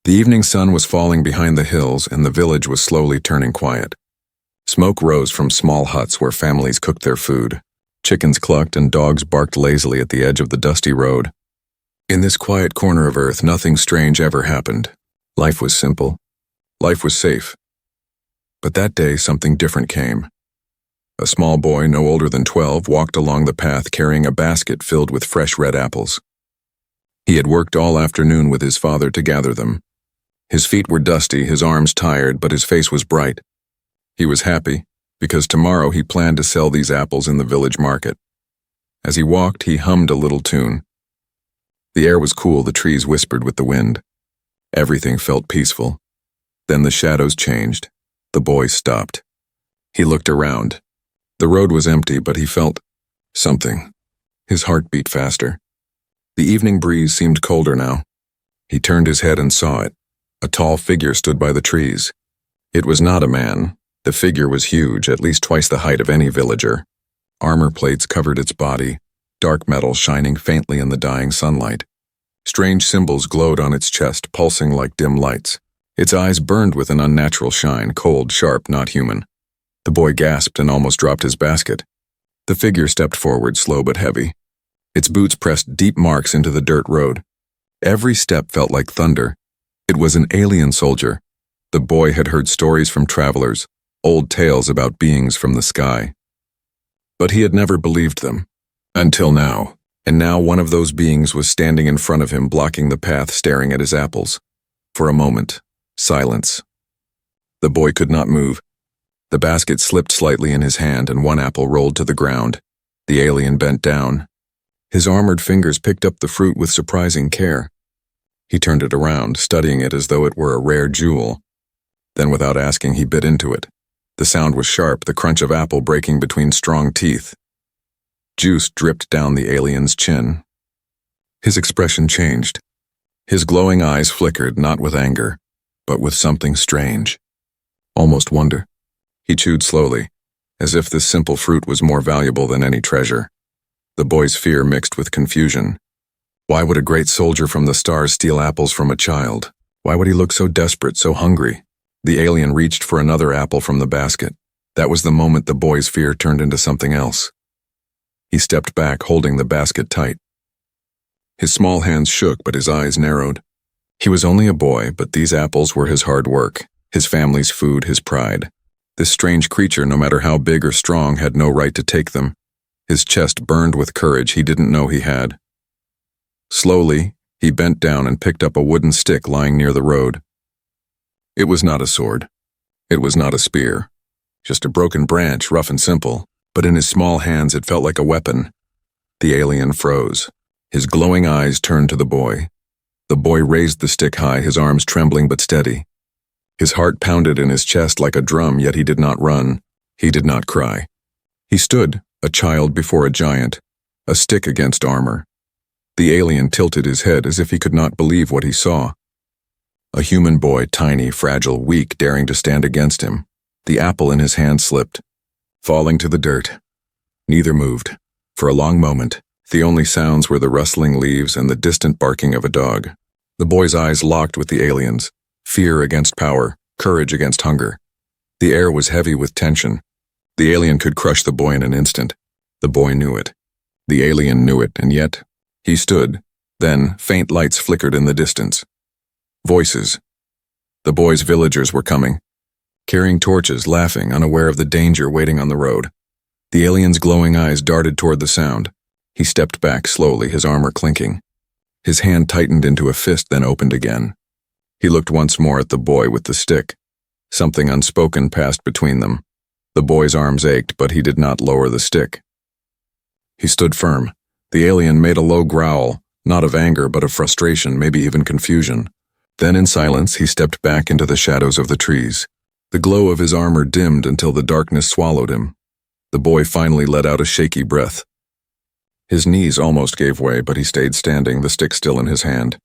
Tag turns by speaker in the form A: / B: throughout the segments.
A: The evening sun was falling behind the hills, and the village was slowly turning quiet. Smoke rose from small huts where families cooked their food. Chickens clucked and dogs barked lazily at the edge of the dusty road. In this quiet corner of Earth, nothing strange ever happened. Life was simple. Life was safe. But that day, something different came. A small boy, no older than 12, walked along the path carrying a basket filled with fresh red apples. He had worked all afternoon with his father to gather them. His feet were dusty, his arms tired, but his face was bright. He was happy, because tomorrow he planned to sell these apples in the village market. As he walked, he hummed a little tune. The air was cool, the trees whispered with the wind. Everything felt peaceful. Then the shadows changed. The boy stopped. He looked around. The road was empty, but he felt something. His heart beat faster. The evening breeze seemed colder now. He turned his head and saw it. A tall figure stood by the trees. It was not a man. The figure was huge, at least twice the height of any villager. Armor plates covered its body, dark metal shining faintly in the dying sunlight. Strange symbols glowed on its chest, pulsing like dim lights. Its eyes burned with an unnatural shine, cold, sharp, not human. The boy gasped and almost dropped his basket. The figure stepped forward, slow but heavy. Its boots pressed deep marks into the dirt road. Every step felt like thunder. It was an alien soldier. The boy had heard stories from travelers, old tales about beings from the sky. But he had never believed them. Until now. And now one of those beings was standing in front of him, blocking the path, staring at his apples. For a moment, silence. The boy could not move. The basket slipped slightly in his hand, and one apple rolled to the ground. The alien bent down. His armored fingers picked up the fruit with surprising care. He turned it around, studying it as though it were a rare jewel. Then, without asking, he bit into it. The sound was sharp, the crunch of apple breaking between strong teeth. Juice dripped down the alien's chin. His expression changed. His glowing eyes flickered, not with anger, but with something strange. Almost wonder. He chewed slowly, as if this simple fruit was more valuable than any treasure. The boy's fear mixed with confusion. Why would a great soldier from the stars steal apples from a child? Why would he look so desperate, so hungry? The alien reached for another apple from the basket. That was the moment the boy's fear turned into something else. He stepped back, holding the basket tight. His small hands shook, but his eyes narrowed. He was only a boy, but these apples were his hard work, his family's food, his pride. This strange creature, no matter how big or strong, had no right to take them. His chest burned with courage he didn't know he had. Slowly, he bent down and picked up a wooden stick lying near the road. It was not a sword. It was not a spear. Just a broken branch, rough and simple, but in his small hands it felt like a weapon. The alien froze. His glowing eyes turned to the boy. The boy raised the stick high, his arms trembling but steady. His heart pounded in his chest like a drum, yet he did not run. He did not cry. He stood, a child before a giant, a stick against armor. The alien tilted his head as if he could not believe what he saw. A human boy, tiny, fragile, weak, daring to stand against him. The apple in his hand slipped, falling to the dirt. Neither moved. For a long moment, the only sounds were the rustling leaves and the distant barking of a dog. The boy's eyes locked with the alien's. Fear against power, courage against hunger. The air was heavy with tension. The alien could crush the boy in an instant. The boy knew it. The alien knew it, and yet, he stood. Then, faint lights flickered in the distance. Voices. The boy's villagers were coming, carrying torches, laughing, unaware of the danger waiting on the road. The alien's glowing eyes darted toward the sound. He stepped back slowly, his armor clinking. His hand tightened into a fist, then opened again. He looked once more at the boy with the stick. Something unspoken passed between them. The boy's arms ached, but he did not lower the stick. He stood firm. The alien made a low growl, not of anger, but of frustration, maybe even confusion. Then in silence, he stepped back into the shadows of the trees. The glow of his armor dimmed until the darkness swallowed him. The boy finally let out a shaky breath. His knees almost gave way, but he stayed standing, the stick still in his hand.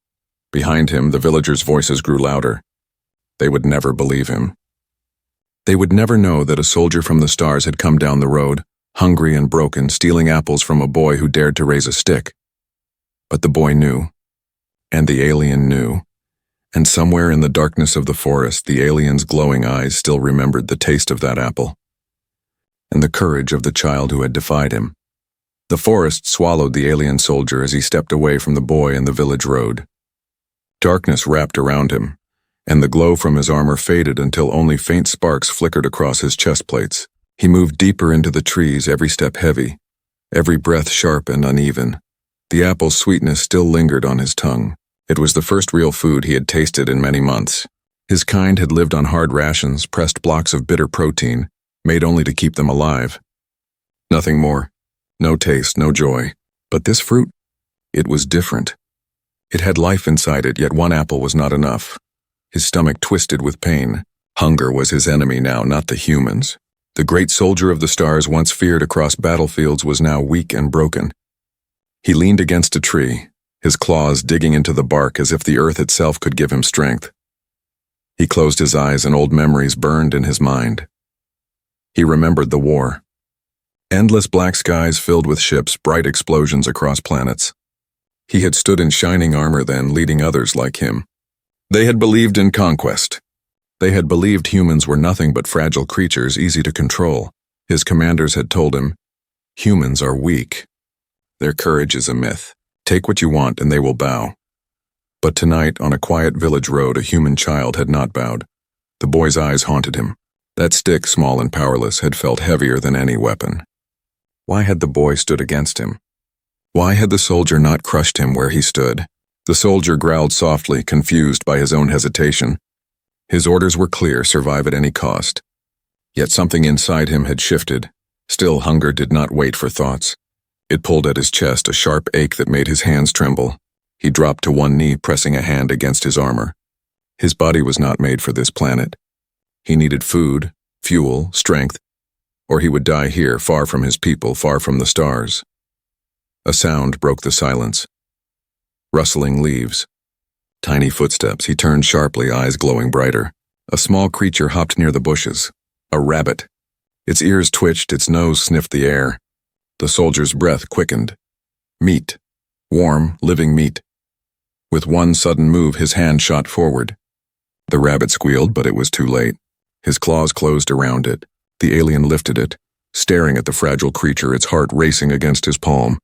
A: Behind him, the villagers' voices grew louder. They would never believe him. They would never know that a soldier from the stars had come down the road, hungry and broken, stealing apples from a boy who dared to raise a stick. But the boy knew. And the alien knew. And somewhere in the darkness of the forest, the alien's glowing eyes still remembered the taste of that apple, and the courage of the child who had defied him. The forest swallowed the alien soldier as he stepped away from the boy in the village road. Darkness wrapped around him, and the glow from his armor faded until only faint sparks flickered across his chest plates. He moved deeper into the trees, every step heavy, every breath sharp and uneven. The apple's sweetness still lingered on his tongue. It was the first real food he had tasted in many months. His kind had lived on hard rations, pressed blocks of bitter protein, made only to keep them alive. Nothing more. No taste, no joy. But this fruit, it was different. It had life inside it, yet one apple was not enough. His stomach twisted with pain. Hunger was his enemy now, not the humans. The great soldier of the stars, once feared across battlefields, was now weak and broken. He leaned against a tree, his claws digging into the bark as if the earth itself could give him strength. He closed his eyes and old memories burned in his mind. He remembered the war. Endless black skies filled with ships, bright explosions across planets. He had stood in shining armor then, leading others like him. They had believed in conquest. They had believed humans were nothing but fragile creatures easy to control. His commanders had told him, humans are weak. Their courage is a myth. Take what you want and they will bow. But tonight, on a quiet village road, a human child had not bowed. The boy's eyes haunted him. That stick, small and powerless, had felt heavier than any weapon. Why had the boy stood against him? Why had the soldier not crushed him where he stood? The soldier growled softly, confused by his own hesitation. His orders were clear: survive at any cost. Yet something inside him had shifted. Still, hunger did not wait for thoughts. It pulled at his chest, a sharp ache that made his hands tremble. He dropped to one knee, pressing a hand against his armor. His body was not made for this planet. He needed food, fuel, strength, or he would die here, far from his people, far from the stars. A sound broke the silence. Rustling leaves. Tiny footsteps. He turned sharply, eyes glowing brighter. A small creature hopped near the bushes. A rabbit. Its ears twitched, its nose sniffed the air. The soldier's breath quickened. Meat. Warm, living meat. With one sudden move, his hand shot forward. The rabbit squealed, but it was too late. His claws closed around it. The alien lifted it, staring at the fragile creature, its heart racing against his palm.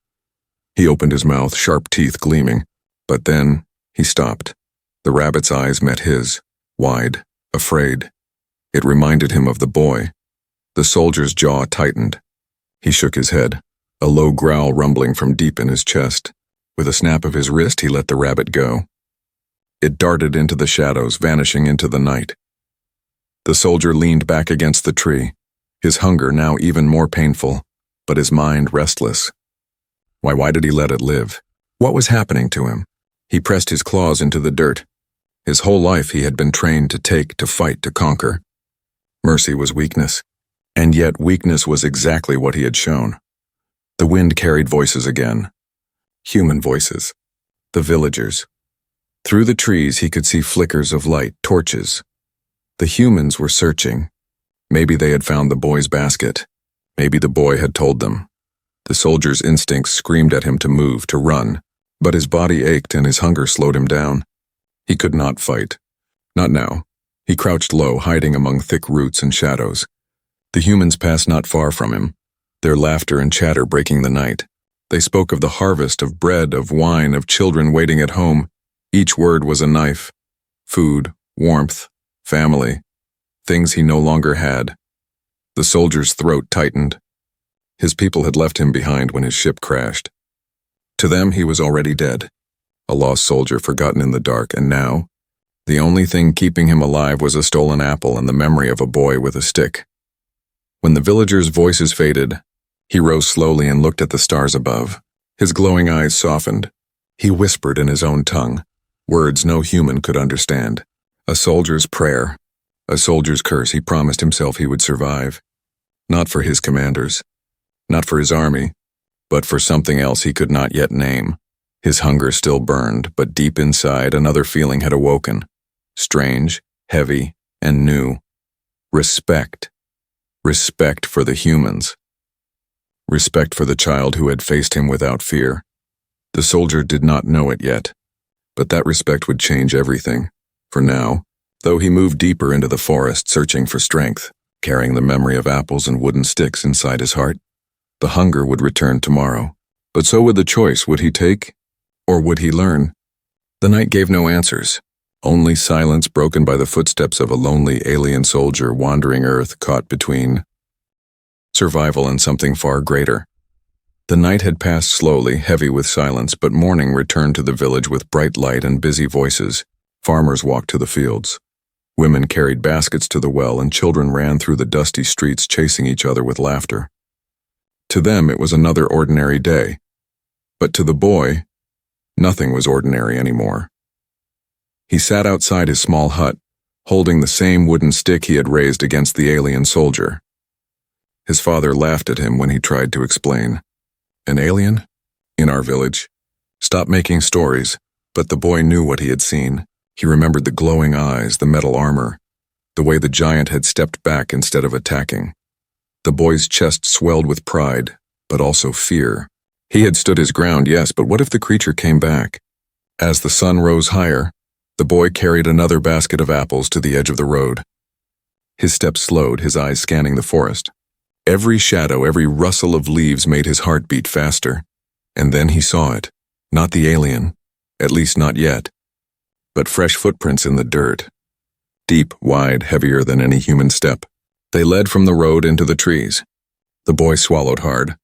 A: He opened his mouth, sharp teeth gleaming. But then, he stopped. The rabbit's eyes met his, wide, afraid. It reminded him of the boy. The soldier's jaw tightened. He shook his head, a low growl rumbling from deep in his chest. With a snap of his wrist, he let the rabbit go. It darted into the shadows, vanishing into the night. The soldier leaned back against the tree, his hunger now even more painful, but his mind restless. Why did he let it live? What was happening to him? He pressed his claws into the dirt. His whole life he had been trained to take, to fight, to conquer. Mercy was weakness. And yet weakness was exactly what he had shown. The wind carried voices again. Human voices. The villagers. Through the trees he could see flickers of light, torches. The humans were searching. Maybe they had found the boy's basket. Maybe the boy had told them. The soldier's instincts screamed at him to move, to run, but his body ached and his hunger slowed him down. He could not fight. Not now. He crouched low, hiding among thick roots and shadows. The humans passed not far from him, their laughter and chatter breaking the night. They spoke of the harvest, of bread, of wine, of children waiting at home. Each word was a knife. Food, warmth, family, things he no longer had. The soldier's throat tightened. His people had left him behind when his ship crashed. To them, he was already dead, a lost soldier forgotten in the dark, and now, the only thing keeping him alive was a stolen apple and the memory of a boy with a stick. When the villagers' voices faded, he rose slowly and looked at the stars above. His glowing eyes softened. He whispered in his own tongue, words no human could understand. A soldier's prayer, a soldier's curse. He promised himself he would survive. Not for his commanders, not for his army, but for something else he could not yet name. His hunger still burned, but deep inside another feeling had awoken. Strange, heavy, and new. Respect. Respect for the humans. Respect for the child who had faced him without fear. The soldier did not know it yet, but that respect would change everything. For now, though he moved deeper into the forest searching for strength, carrying the memory of apples and wooden sticks inside his heart, the hunger would return tomorrow. But so would the choice. Would he take, or would he learn? The night gave no answers, only silence broken by the footsteps of a lonely alien soldier wandering Earth, caught between survival and something far greater. The night had passed slowly, heavy with silence, but morning returned to the village with bright light and busy voices. Farmers walked to the fields. Women carried baskets to the well, and children ran through the dusty streets chasing each other with laughter. To them it was another ordinary day. But to the boy, nothing was ordinary anymore. He sat outside his small hut, holding the same wooden stick he had raised against the alien soldier. His father laughed at him when he tried to explain. An alien? In our village? Stop making stories. But the boy knew what he had seen. He remembered the glowing eyes, the metal armor, the way the giant had stepped back instead of attacking. The boy's chest swelled with pride, but also fear. He had stood his ground, yes, but what if the creature came back? As the sun rose higher, the boy carried another basket of apples to the edge of the road. His steps slowed, his eyes scanning the forest. Every shadow, every rustle of leaves made his heart beat faster. And then he saw it. Not the alien, at least not yet, but fresh footprints in the dirt. Deep, wide, heavier than any human step. They led from the road into the trees. The boy swallowed hard.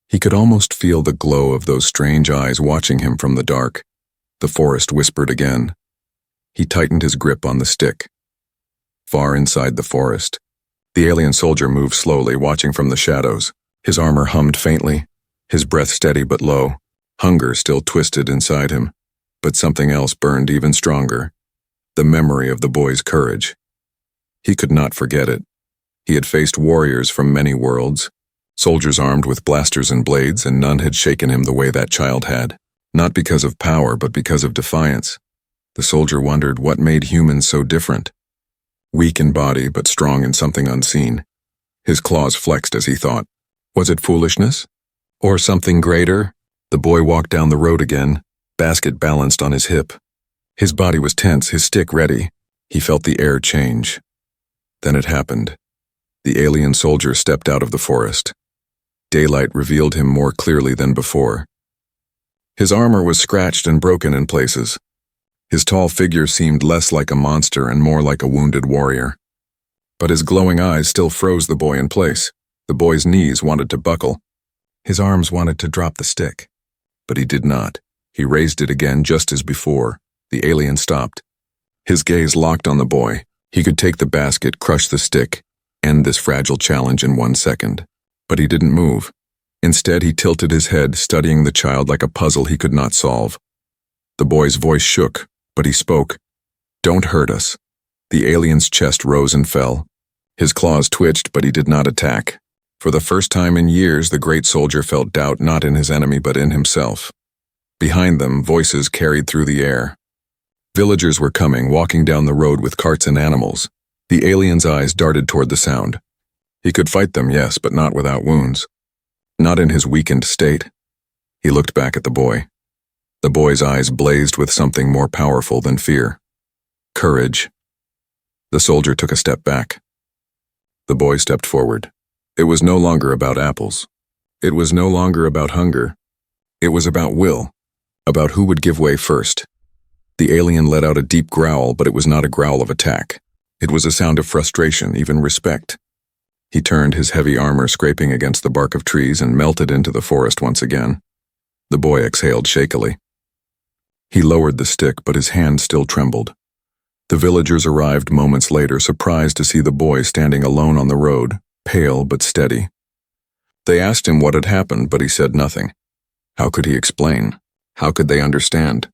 A: He could almost feel the glow of those strange eyes watching him from the dark. The forest whispered again. He tightened his grip on the stick. Far inside the forest, the alien soldier moved slowly, watching from the shadows. His armor hummed faintly, his breath steady but low. Hunger still twisted inside him, but something else burned even stronger. The memory of the boy's courage. He could not forget it. He had faced warriors from many worlds, soldiers armed with blasters and blades, and none had shaken him the way that child had. Not because of power, but because of defiance. The soldier wondered what made humans so different. Weak in body, but strong in something unseen. His claws flexed as he thought. Was it foolishness? Or something greater? The boy walked down the road again, basket balanced on his hip. His body was tense, his stick ready. He felt the air change. Then it happened. The alien soldier stepped out of the forest. Daylight revealed him more clearly than before. His armor was scratched and broken in places. His tall figure seemed less like a monster and more like a wounded warrior. But his glowing eyes still froze the boy in place. The boy's knees wanted to buckle. His arms wanted to drop the stick. But he did not. He raised it again just as before. The alien stopped. His gaze locked on the boy. He could take the basket, crush the stick, end this fragile challenge in 1 second. But he didn't move. Instead, he tilted his head, studying the child like a puzzle he could not solve. The boy's voice shook, but he spoke. Don't hurt us. The alien's chest rose and fell. His claws twitched, but he did not attack. For the first time in years, the great soldier felt doubt not in his enemy but in himself. Behind them, voices carried through the air. Villagers were coming, walking down the road with carts and animals. The alien's eyes darted toward the sound. He could fight them, yes, but not without wounds. Not in his weakened state. He looked back at the boy. The boy's eyes blazed with something more powerful than fear. Courage. The soldier took a step back. The boy stepped forward. It was no longer about apples. It was no longer about hunger. It was about will, about who would give way first. The alien let out a deep growl, but it was not a growl of attack. It was a sound of frustration, even respect. He turned, his heavy armor scraping against the bark of trees, and melted into the forest once again. The boy exhaled shakily. He lowered the stick, but his hand still trembled. The villagers arrived moments later, surprised to see the boy standing alone on the road, pale but steady. They asked him what had happened, but he said nothing. How could he explain? How could they understand?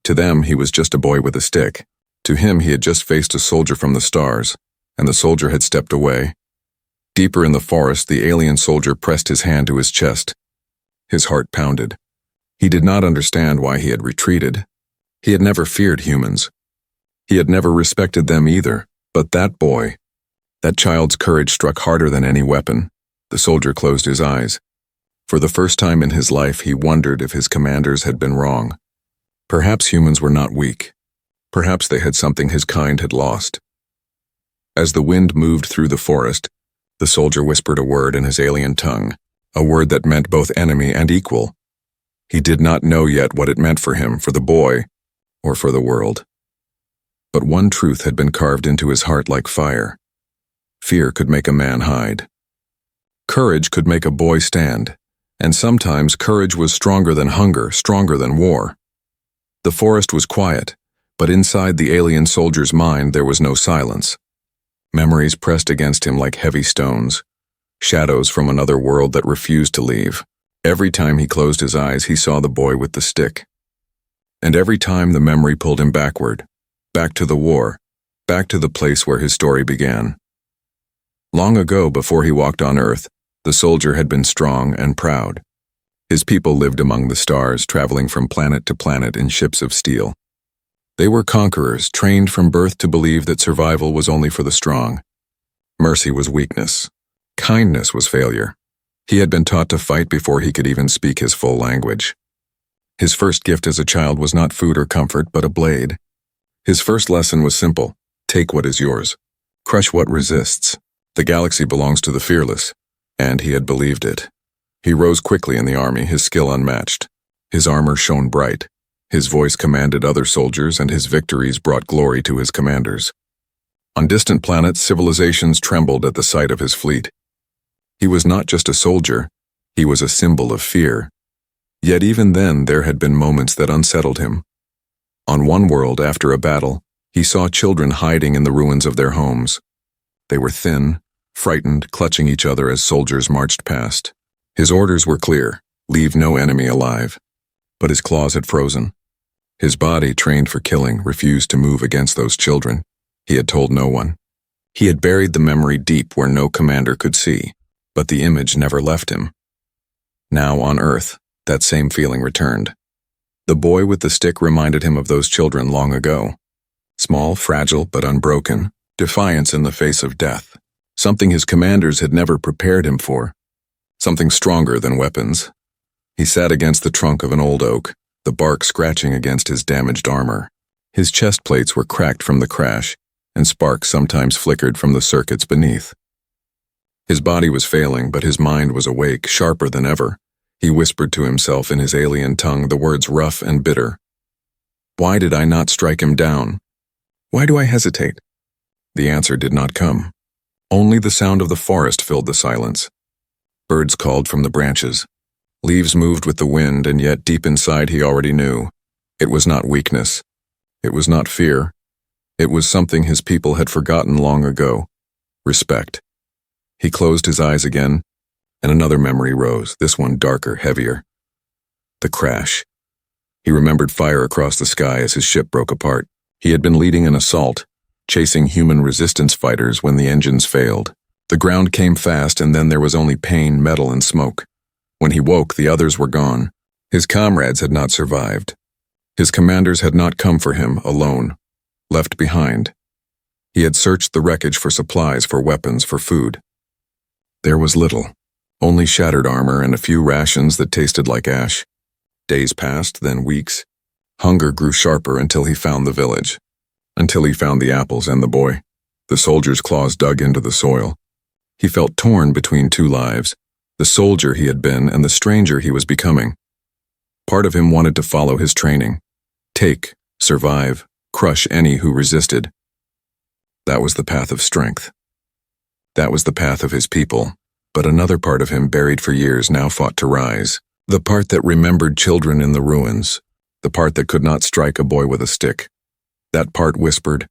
A: To them, he was just a boy with a stick. To him, he had just faced a soldier from the stars, and the soldier had stepped away. Deeper in the forest, the alien soldier pressed his hand to his chest. His heart pounded. He did not understand why he had retreated. He had never feared humans. He had never respected them either. But that boy, that child's courage struck harder than any weapon. The soldier closed his eyes. For the first time in his life, he wondered if his commanders had been wrong. Perhaps humans were not weak. Perhaps they had something his kind had lost. As the wind moved through the forest, the soldier whispered a word in his alien tongue, a word that meant both enemy and equal. He did not know yet what it meant for him, for the boy, or for the world. But one truth had been carved into his heart like fire. Fear could make a man hide. Courage could make a boy stand, and sometimes courage was stronger than hunger, stronger than war. The forest was quiet, but inside the alien soldier's mind there was no silence. Memories pressed against him like heavy stones, shadows from another world that refused to leave. Every time he closed his eyes, he saw the boy with the stick. And every time the memory pulled him backward, back to the war, back to the place where his story began. Long ago, before he walked on Earth, the soldier had been strong and proud. His people lived among the stars, traveling from planet to planet in ships of steel. They were conquerors, trained from birth to believe that survival was only for the strong. Mercy was weakness. Kindness was failure. He had been taught to fight before he could even speak his full language. His first gift as a child was not food or comfort, but a blade. His first lesson was simple: take what is yours. Crush what resists. The galaxy belongs to the fearless, and he had believed it. He rose quickly in the army, his skill unmatched. His armor shone bright. His voice commanded other soldiers, and his victories brought glory to his commanders. On distant planets, civilizations trembled at the sight of his fleet. He was not just a soldier, he was a symbol of fear. Yet even then there had been moments that unsettled him. On one world, after a battle, he saw children hiding in the ruins of their homes. They were thin, frightened, clutching each other as soldiers marched past. His orders were clear: leave no enemy alive. But his claws had frozen. His body, trained for killing, refused to move against those children. He had told no one. He had buried the memory deep where no commander could see, but the image never left him. Now on Earth, that same feeling returned. The boy with the stick reminded him of those children long ago. Small, fragile, but unbroken, defiance in the face of death. Something his commanders had never prepared him for. Something stronger than weapons. He sat against the trunk of an old oak, the bark scratching against his damaged armor. His chest plates were cracked from the crash, and sparks sometimes flickered from the circuits beneath. His body was failing, but his mind was awake, sharper than ever. He whispered to himself in his alien tongue, the words rough and bitter. Why did I not strike him down? Why do I hesitate? The answer did not come. Only the sound of the forest filled the silence. Birds called from the branches. Leaves moved with the wind, and yet deep inside he already knew. It was not weakness. It was not fear. It was something his people had forgotten long ago: respect. He closed his eyes again, and another memory rose, this one darker, heavier. The crash. He remembered fire across the sky as his ship broke apart. He had been leading an assault, chasing human resistance fighters when the engines failed. The ground came fast, and then there was only pain, metal, and smoke. When he woke, the others were gone. His comrades had not survived. His commanders had not come for him, alone, left behind. He had searched the wreckage for supplies, for weapons, for food. There was little, only shattered armor and a few rations that tasted like ash. Days passed, then weeks. Hunger grew sharper until he found the village. Until he found the apples and the boy. The soldier's claws dug into the soil. He felt torn between two lives, the soldier he had been and the stranger he was becoming. Part of him wanted to follow his training. Take, survive, crush any who resisted. That was the path of strength. That was the path of his people. But another part of him, buried for years, now fought to rise. The part that remembered children in the ruins. The part that could not strike a boy with a stick. That part whispered,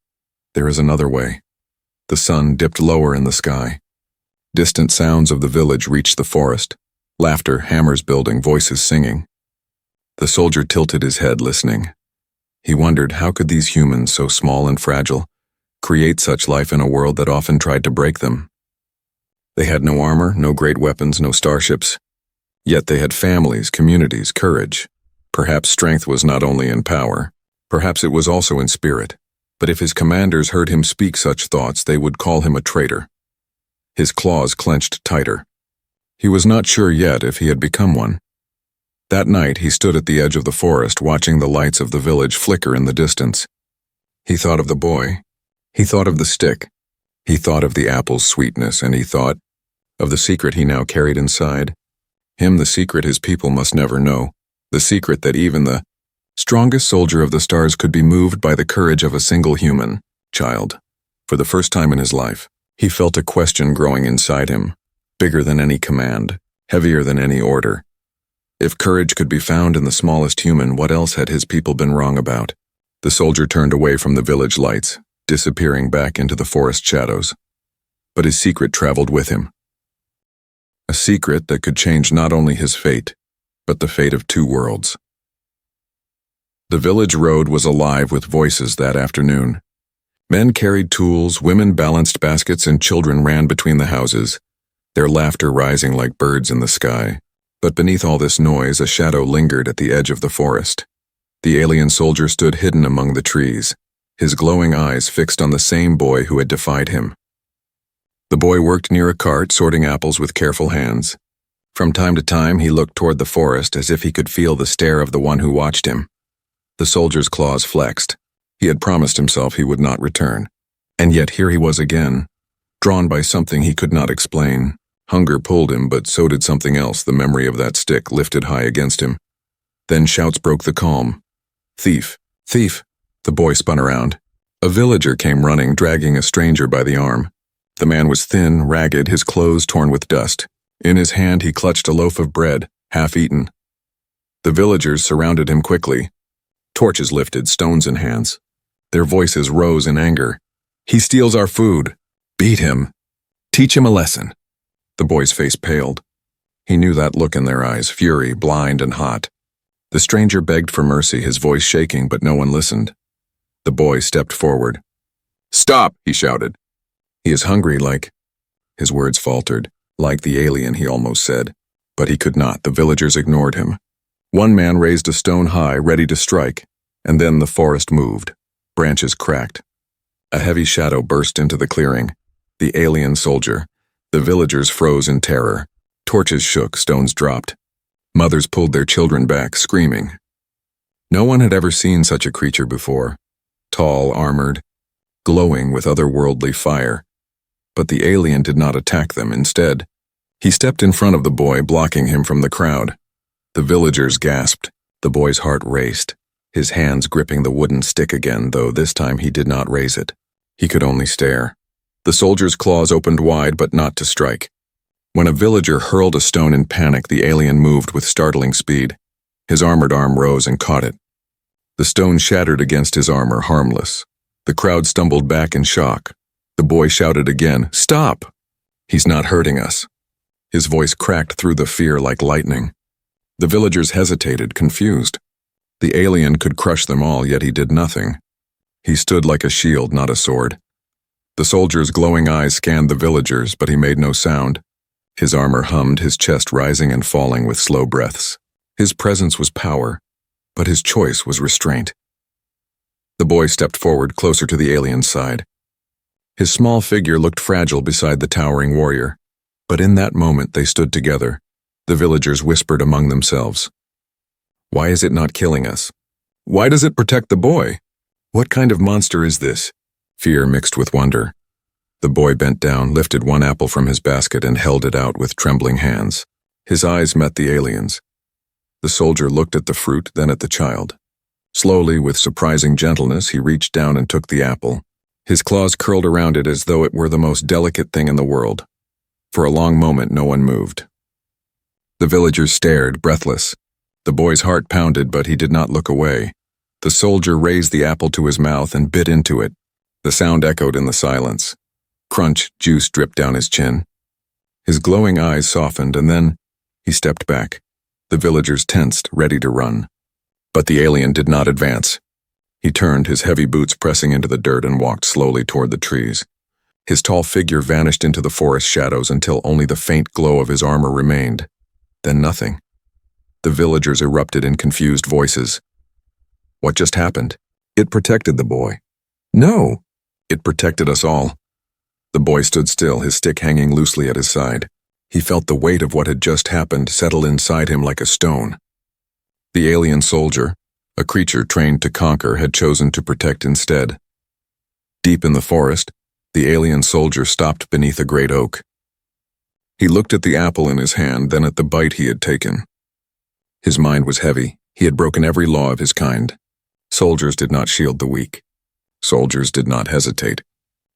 A: there is another way. The sun dipped lower in the sky. Distant sounds of the village reached the forest. Laughter, hammers building, voices singing. The soldier tilted his head, listening. He wondered, how could these humans, so small and fragile, create such life in a world that often tried to break them? They had no armor, no great weapons, no starships. Yet they had families, communities, courage. Perhaps strength was not only in power. Perhaps it was also in spirit. But if his commanders heard him speak such thoughts, they would call him a traitor. His claws clenched tighter. He was not sure yet if he had become one. That night he stood at the edge of the forest, watching the lights of the village flicker in the distance. He thought of the boy. He thought of the stick. He thought of the apple's sweetness, and he thought of the secret he now carried inside. Him, the secret his people must never know. The secret that even the strongest soldier of the stars could be moved by the courage of a single human child. For the first time in his life, he felt a question growing inside him, bigger than any command, heavier than any order. If courage could be found in the smallest human, what else had his people been wrong about? The soldier turned away from the village lights, disappearing back into the forest shadows. But his secret traveled with him. A secret that could change not only his fate, but the fate of two worlds. The village road was alive with voices that afternoon. Men carried tools, women balanced baskets, and children ran between the houses, their laughter rising like birds in the sky. But beneath all this noise, a shadow lingered at the edge of the forest. The alien soldier stood hidden among the trees, his glowing eyes fixed on the same boy who had defied him. The boy worked near a cart, sorting apples with careful hands. From time to time, he looked toward the forest as if he could feel the stare of the one who watched him. The soldier's claws flexed. He had promised himself he would not return. And yet here he was again, drawn by something he could not explain. Hunger pulled him, but so did something else, the memory of that stick lifted high against him. Then shouts broke the calm. "Thief! Thief!" The boy spun around. A villager came running, dragging a stranger by the arm. The man was thin, ragged, his clothes torn with dust. In his hand he clutched a loaf of bread, half-eaten. The villagers surrounded him quickly. Torches lifted, stones in hands. Their voices rose in anger. "He steals our food. Beat him. Teach him a lesson." The boy's face paled. He knew that look in their eyes, fury, blind and hot. The stranger begged for mercy, his voice shaking, but no one listened. The boy stepped forward. "Stop!" he shouted. "He is hungry like—" His words faltered. Like the alien, he almost said. But he could not. The villagers ignored him. One man raised a stone high, ready to strike, and then the forest moved. Branches cracked. A heavy shadow burst into the clearing. The alien soldier. The villagers froze in terror. Torches shook, stones dropped. Mothers pulled their children back, screaming. No one had ever seen such a creature before. Tall, armored, glowing with otherworldly fire. But the alien did not attack them. Instead, he stepped in front of the boy, blocking him from the crowd. The villagers gasped. The boy's heart raced, his hands gripping the wooden stick again, though this time he did not raise it. He could only stare. The soldier's claws opened wide, but not to strike. When a villager hurled a stone in panic, the alien moved with startling speed. His armored arm rose and caught it. The stone shattered against his armor, harmless. The crowd stumbled back in shock. The boy shouted again, "Stop! He's not hurting us." His voice cracked through the fear like lightning. The villagers hesitated, confused. The alien could crush them all, yet he did nothing. He stood like a shield, not a sword. The soldier's glowing eyes scanned the villagers, but he made no sound. His armor hummed, his chest rising and falling with slow breaths. His presence was power, but his choice was restraint. The boy stepped forward, closer to the alien's side. His small figure looked fragile beside the towering warrior, but in that moment they stood together. The villagers whispered among themselves. "Why is it not killing us? Why does it protect the boy? What kind of monster is this?" Fear mixed with wonder. The boy bent down, lifted one apple from his basket and held it out with trembling hands. His eyes met the alien's. The soldier looked at the fruit, then at the child. Slowly, with surprising gentleness, he reached down and took the apple. His claws curled around it as though it were the most delicate thing in the world. For a long moment, no one moved. The villagers stared, breathless. The boy's heart pounded, but he did not look away. The soldier raised the apple to his mouth and bit into it. The sound echoed in the silence. Crunch, juice dripped down his chin. His glowing eyes softened, and then he stepped back. The villagers tensed, ready to run. But the alien did not advance. He turned, his heavy boots pressing into the dirt, and walked slowly toward the trees. His tall figure vanished into the forest shadows until only the faint glow of his armor remained. Then nothing. The villagers erupted in confused voices. What just happened? It protected the boy. No, it protected us all. The boy stood still, his stick hanging loosely at his side. He felt the weight of what had just happened settle inside him like a stone. The alien soldier, a creature trained to conquer, had chosen to protect instead. Deep in the forest, the alien soldier stopped beneath a great oak. He looked at the apple in his hand, then at the bite he had taken. His mind was heavy. He had broken every law of his kind. Soldiers did not shield the weak. Soldiers did not hesitate.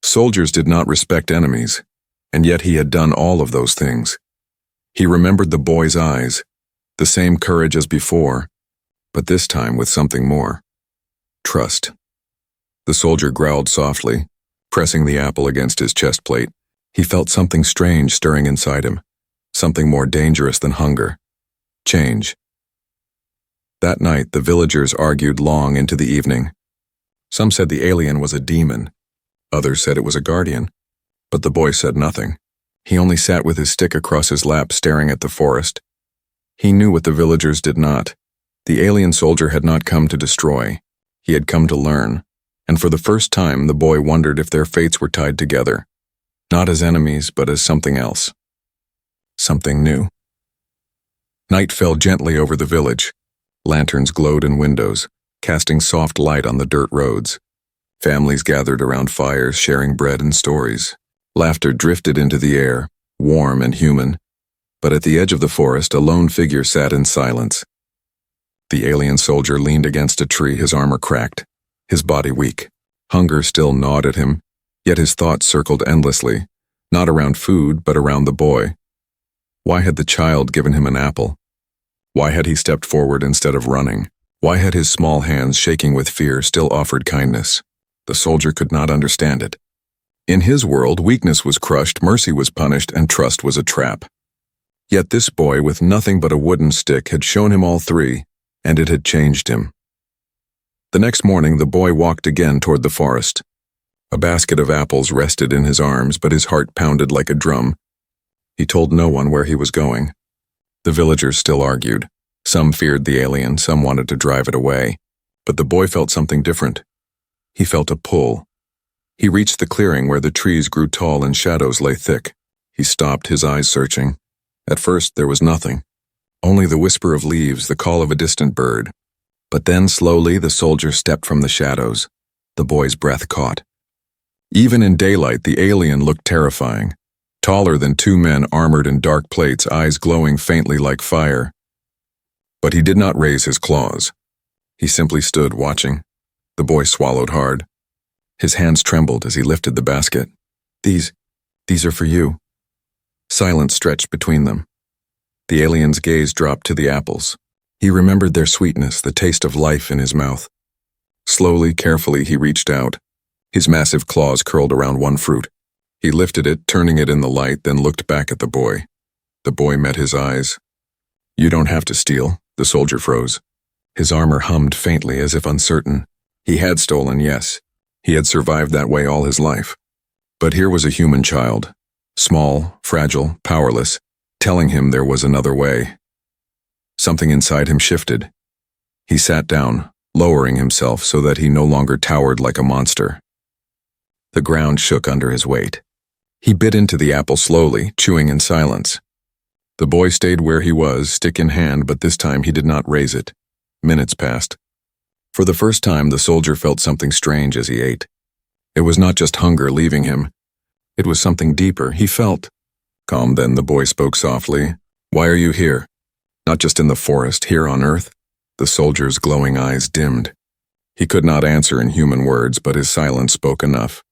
A: Soldiers did not respect enemies, and yet he had done all of those things. He remembered the boy's eyes, the same courage as before, but this time with something more. Trust. The soldier growled softly, pressing the apple against his chest plate. He felt something strange stirring inside him, something more dangerous than hunger. Change. That night, the villagers argued long into the evening. Some said the alien was a demon. Others said it was a guardian. But the boy said nothing. He only sat with his stick across his lap, staring at the forest. He knew what the villagers did not. The alien soldier had not come to destroy. He had come to learn. And for the first time, the boy wondered if their fates were tied together. Not as enemies, but as something else. Something new. Night fell gently over the village. Lanterns glowed in windows, casting soft light on the dirt roads. Families gathered around fires, sharing bread and stories. Laughter drifted into the air, warm and human. But at the edge of the forest, a lone figure sat in silence. The alien soldier leaned against a tree, his armor cracked, his body weak. Hunger still gnawed at him, yet his thoughts circled endlessly, not around food, but around the boy. Why had the child given him an apple? Why had he stepped forward instead of running? Why had his small hands, shaking with fear, still offered kindness? The soldier could not understand it. In his world, weakness was crushed, mercy was punished, and trust was a trap. Yet this boy, with nothing but a wooden stick, had shown him all three, and it had changed him. The next morning, the boy walked again toward the forest. A basket of apples rested in his arms, but his heart pounded like a drum. He told no one where he was going. The villagers still argued. Some feared the alien, some wanted to drive it away. But the boy felt something different. He felt a pull. He reached the clearing where the trees grew tall and shadows lay thick. He stopped, his eyes searching. At first, there was nothing. Only the whisper of leaves, the call of a distant bird. But then, slowly, the soldier stepped from the shadows. The boy's breath caught. Even in daylight, the alien looked terrifying. Taller than two men armored in dark plates, eyes glowing faintly like fire. But he did not raise his claws. He simply stood watching. The boy swallowed hard. His hands trembled as he lifted the basket. These are for you. Silence stretched between them. The alien's gaze dropped to the apples. He remembered their sweetness, the taste of life in his mouth. Slowly, carefully, he reached out. His massive claws curled around one fruit. He lifted it, turning it in the light, then looked back at the boy. The boy met his eyes. You don't have to steal, the soldier froze. His armor hummed faintly as if uncertain. He had stolen, yes. He had survived that way all his life. But here was a human child, small, fragile, powerless, telling him there was another way. Something inside him shifted. He sat down, lowering himself so that he no longer towered like a monster. The ground shook under his weight. He bit into the apple slowly, chewing in silence. The boy stayed where he was, stick in hand, but this time he did not raise it. Minutes passed. For the first time, the soldier felt something strange as he ate. It was not just hunger leaving him. It was something deeper. He felt. Calm then, the boy spoke softly. Why are you here? Not just in the forest, here on Earth? The soldier's glowing eyes dimmed. He could not answer in human words, but his silence spoke enough.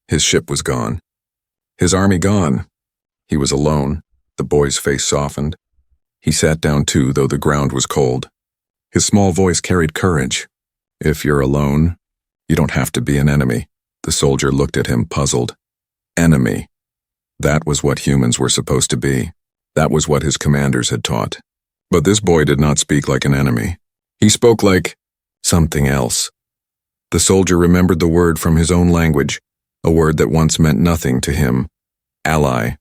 A: His ship was gone. His army gone. He was alone. The boy's face softened. He sat down too, though the ground was cold. His small voice carried courage. If you're alone, you don't have to be an enemy. The soldier looked at him, puzzled. Enemy. That was what humans were supposed to be. That was what his commanders had taught. But this boy did not speak like an enemy. He spoke like something else. The soldier remembered the word from his own language, a word that once meant nothing to him. Ally.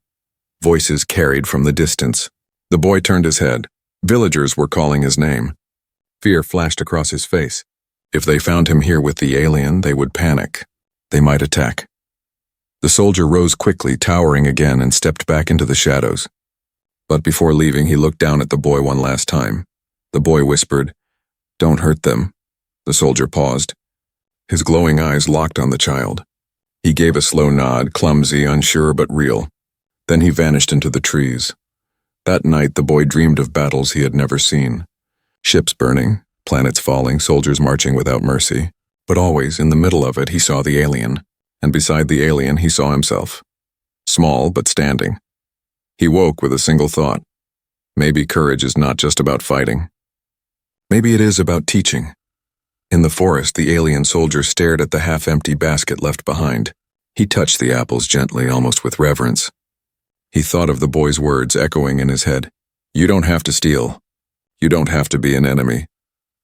A: Voices carried from the distance. The boy turned his head. Villagers were calling his name. Fear flashed across his face. If they found him here with the alien, they would panic. They might attack. The soldier rose quickly, towering again, and stepped back into the shadows. But before leaving, he looked down at the boy one last time. The boy whispered, "Don't hurt them." The soldier paused. His glowing eyes locked on the child. He gave a slow nod, clumsy, unsure but real. Then he vanished into the trees. That night the boy dreamed of battles he had never seen. Ships burning, planets falling, soldiers marching without mercy. But always, in the middle of it, he saw the alien. And beside the alien, he saw himself. Small, but standing. He woke with a single thought. Maybe courage is not just about fighting. Maybe it is about teaching. In the forest, the alien soldier stared at the half-empty basket left behind. He touched the apples gently, almost with reverence. He thought of the boy's words echoing in his head. You don't have to steal. You don't have to be an enemy.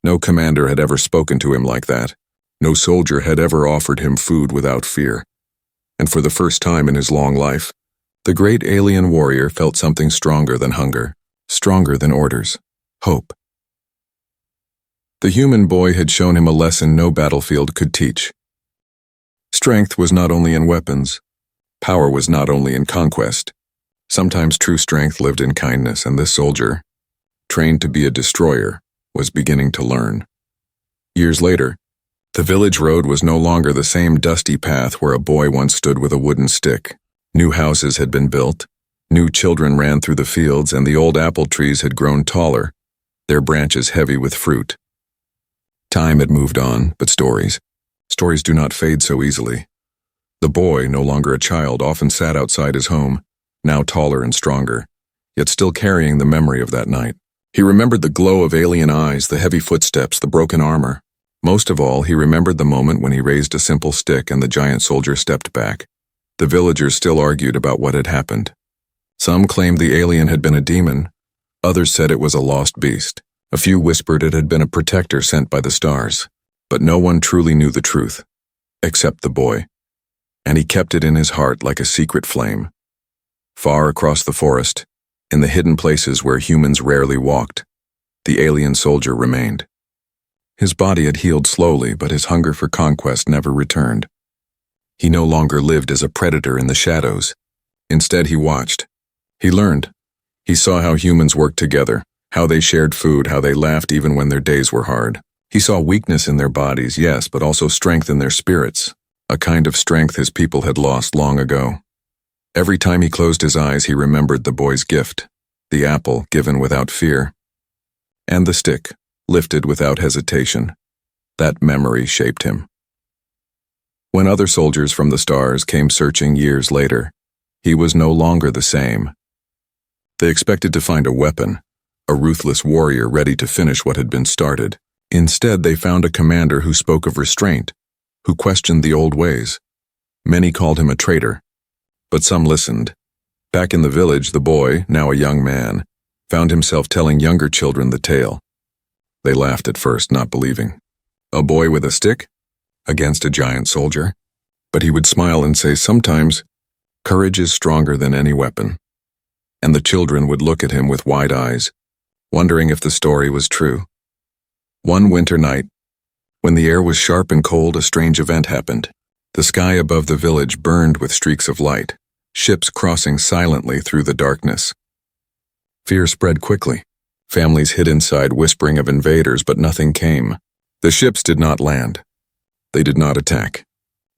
A: No commander had ever spoken to him like that. No soldier had ever offered him food without fear. And for the first time in his long life, the great alien warrior felt something stronger than hunger, stronger than orders, hope. The human boy had shown him a lesson no battlefield could teach. Strength was not only in weapons. Power was not only in conquest. Sometimes true strength lived in kindness, and this soldier, trained to be a destroyer, was beginning to learn. Years later, the village road was no longer the same dusty path where a boy once stood with a wooden stick. New houses had been built, new children ran through the fields, and the old apple trees had grown taller, their branches heavy with fruit. Time had moved on, but stories do not fade so easily. The boy, no longer a child, often sat outside his home, now taller and stronger, yet still carrying the memory of that night. He remembered the glow of alien eyes, the heavy footsteps, the broken armor. Most of all, he remembered the moment when he raised a simple stick and the giant soldier stepped back. The villagers still argued about what had happened. Some claimed the alien had been a demon. Others said it was a lost beast. A few whispered it had been a protector sent by the stars. But no one truly knew the truth, except the boy. And he kept it in his heart like a secret flame. Far across the forest, in the hidden places where humans rarely walked, the alien soldier remained. His body had healed slowly, but his hunger for conquest never returned. He no longer lived as a predator in the shadows. Instead, he watched. He learned. He saw how humans worked together, how they shared food, how they laughed even when their days were hard. He saw weakness in their bodies, yes, but also strength in their spirits, a kind of strength his people had lost long ago. Every time he closed his eyes, he remembered the boy's gift, the apple given without fear, and the stick, lifted without hesitation. That memory shaped him. When other soldiers from the stars came searching years later, he was no longer the same. They expected to find a weapon, a ruthless warrior ready to finish what had been started. Instead, they found a commander who spoke of restraint, who questioned the old ways. Many called him a traitor, but some listened. Back in the village, the boy, now a young man, found himself telling younger children the tale. They laughed at first, not believing. A boy with a stick? Against a giant soldier? But he would smile and say, sometimes, courage is stronger than any weapon. And the children would look at him with wide eyes, wondering if the story was true. One winter night, when the air was sharp and cold, a strange event happened. The sky above the village burned with streaks of light, ships crossing silently through the darkness. Fear spread quickly. Families hid inside, whispering of invaders, but nothing came. The ships did not land. They did not attack.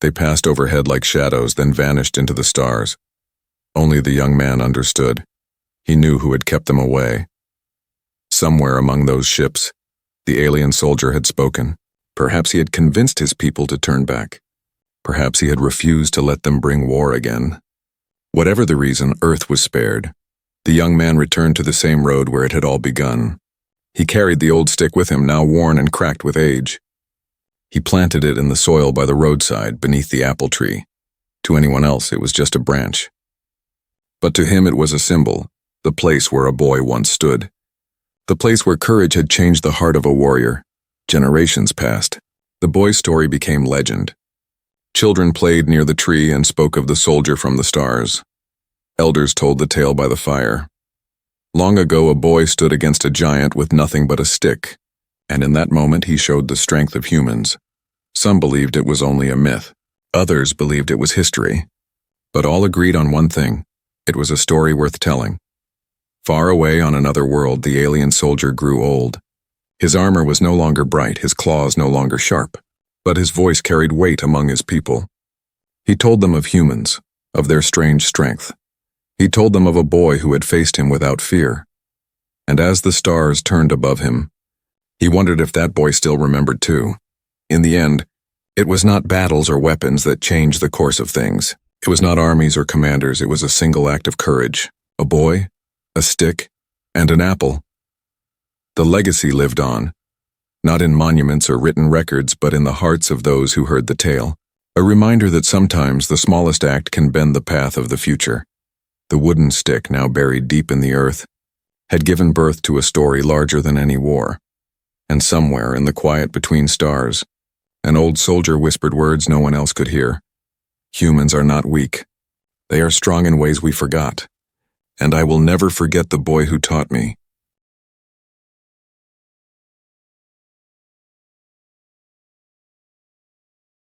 A: They passed overhead like shadows, then vanished into the stars. Only the young man understood. He knew who had kept them away. Somewhere among those ships, the alien soldier had spoken. Perhaps he had convinced his people to turn back. Perhaps he had refused to let them bring war again. Whatever the reason, Earth was spared. The young man returned to the same road where it had all begun. He carried the old stick with him, now worn and cracked with age. He planted it in the soil by the roadside, beneath the apple tree. To anyone else, it was just a branch. But to him it was a symbol, the place where a boy once stood. The place where courage had changed the heart of a warrior. Generations passed. The boy's story became legend. Children played near the tree and spoke of the soldier from the stars. Elders told the tale by the fire. Long ago, a boy stood against a giant with nothing but a stick, and in that moment he showed the strength of humans. Some believed it was only a myth. Others believed it was history. But all agreed on one thing. It was a story worth telling. Far away on another world, the alien soldier grew old. His armor was no longer bright, his claws no longer sharp, but his voice carried weight among his people. He told them of humans, of their strange strength. He told them of a boy who had faced him without fear. And as the stars turned above him, he wondered if that boy still remembered too. In the end, it was not battles or weapons that changed the course of things. It was not armies or commanders, it was a single act of courage. A boy, a stick, and an apple. The legacy lived on, not in monuments or written records, but in the hearts of those who heard the tale. A reminder that sometimes the smallest act can bend the path of the future. The wooden stick, now buried deep in the earth, had given birth to a story larger than any war. And somewhere in the quiet between stars, an old soldier whispered words no one else could hear. Humans are not weak. They are strong in ways we forgot. And I will never forget the boy who taught me.